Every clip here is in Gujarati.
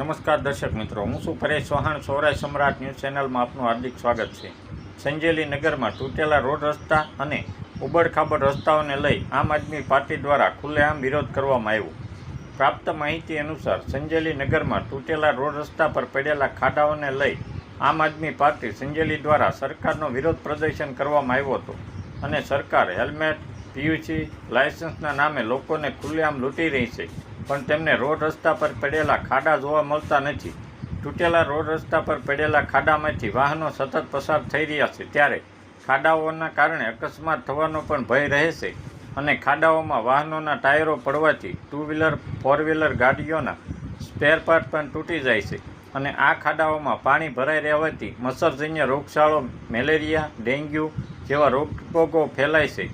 નમસ્કાર દર્શક મિત્રો, હું છું પરેશ ચૌહાણ. સૌરાષ્ટ્ર સમ્રાટ ન્યૂઝ ચેનલમાં આપનું હાર્દિક સ્વાગત છે. સંજેલી નગરમાં તૂટેલા રોડ રસ્તા અને ઉબડખાબડ રસ્તાઓને લઈ આમ આદમી પાર્ટી દ્વારા ખુલ્લેઆમ વિરોધ કરવામાં આવ્યો. પ્રાપ્ત માહિતી અનુસાર સંજેલી નગરમાં તૂટેલા રોડ રસ્તા પર પડેલા ખાડાઓને લઈ આમ આદમી પાર્ટી સંજેલી દ્વારા સરકારનો વિરોધ પ્રદર્શન કરવામાં આવ્યો હતો અને સરકાર હેલ્મેટ, પીયુસી લાયસન્સના નામે લોકોને ખુલ્લેઆમ લૂંટી રહી છે, પણ તેમને રોડ રસ્તા પર પડેલા ખાડા જોવા મળતા નથી. તૂટેલા રોડ રસ્તા પર પડેલા ખાડામાંથી વાહનો સતત પસાર થઈ રહ્યા છે, ત્યારે ખાડાઓના કારણે અકસ્માત થવાનો પણ ભય રહે છે અને ખાડાઓમાં વાહનોના ટાયરો પડવાથી ટુ વ્હીલર, ફોર વ્હીલર ગાડીઓના સ્પેર પાર્ટ પણ તૂટી જાય છે અને આ ખાડાઓમાં પાણી ભરાઈ રહેવાથી મચ્છરજન્ય રોગચાળો, મેલેરિયા, ડેન્ગ્યુ જેવા રોગો ફેલાય છે,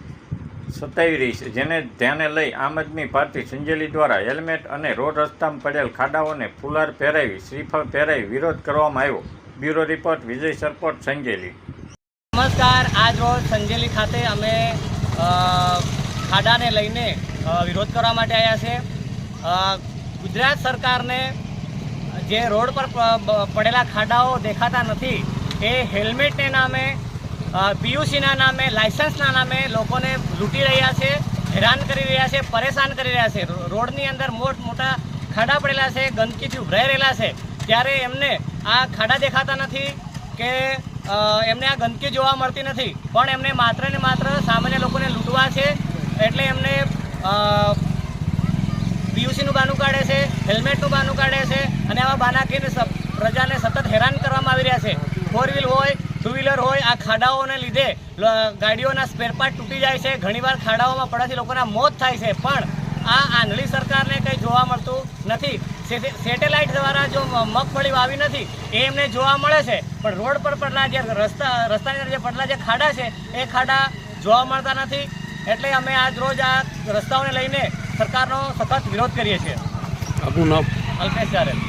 સતાવી રહી છે, જેને ધ્યાને લઈ આમ આદમી પાર્ટી સંજેલી દ્વારા હેલ્મેટ અને રોડ રસ્તામાં પડેલ ખાડાઓને ફુલાર પહેરાવી, શ્રીફળ પહેરાવી વિરોધ કરવામાં આવ્યો. બ્યુરો રિપોર્ટ, વિજય સરપોટ, સંજેલી. નમસ્કાર. આજ રોજ સંજેલી ખાતે અમે ખાડાને લઈને વિરોધ કરવા માટે આવ્યા છે. ગુજરાત સરકારને જે રોડ પર પડેલા ખાડાઓ દેખાતા નથી એ હેલ્મેટને નામે, પીયુસીના નામે, લાયસન્સના નામે લોકોને લૂંટી રહ્યા છે, હેરાન કરી રહ્યા છે, પરેશાન કરી રહ્યા છે. રોડની અંદર મોટા ખાડા પડેલા છે, ગંદકીથી ઉભરાઈ રહેલા છે, ત્યારે એમને આ ખાડા દેખાતા નથી કે એમને આ ગંદકી જોવા મળતી નથી, પણ એમને માત્ર ને માત્ર સામાન્ય લોકોને લૂંટવા છે. એટલે એમને પીયુસીનું બાનું કાઢે છે, હેલ્મેટનું બાનું કાઢે છે અને આવા બાના કહીને પ્રજાને સતત હેરાન કરવામાં આવી રહ્યા છે. ફોર વ્હીલ હોય, ટુ વ્હીલર હોય, આ ખાડાઓને લીધે ગાડીઓના સ્પેરપાર્ટ તૂટી જાય છે. ઘણીવાર ખાડાઓમાં પડવાથી લોકોના મોત થાય છે, પણ આ આંધળી સરકારને કંઈ જોવા મળતું નથી. સેટેલાઇટ દ્વારા જો મગફળી વાવી નથી એ એમને જોવા મળે છે, પણ રોડ પર પડેલા જે રસ્તાની અંદર જે પડેલા જે ખાડા છે એ ખાડા જોવા મળતા નથી. એટલે અમે આજ રોજ આ રસ્તાઓને લઈને સરકારનો સખત વિરોધ કરીએ છીએ. આપનું નામ? અલ્પેશ ચારેલ.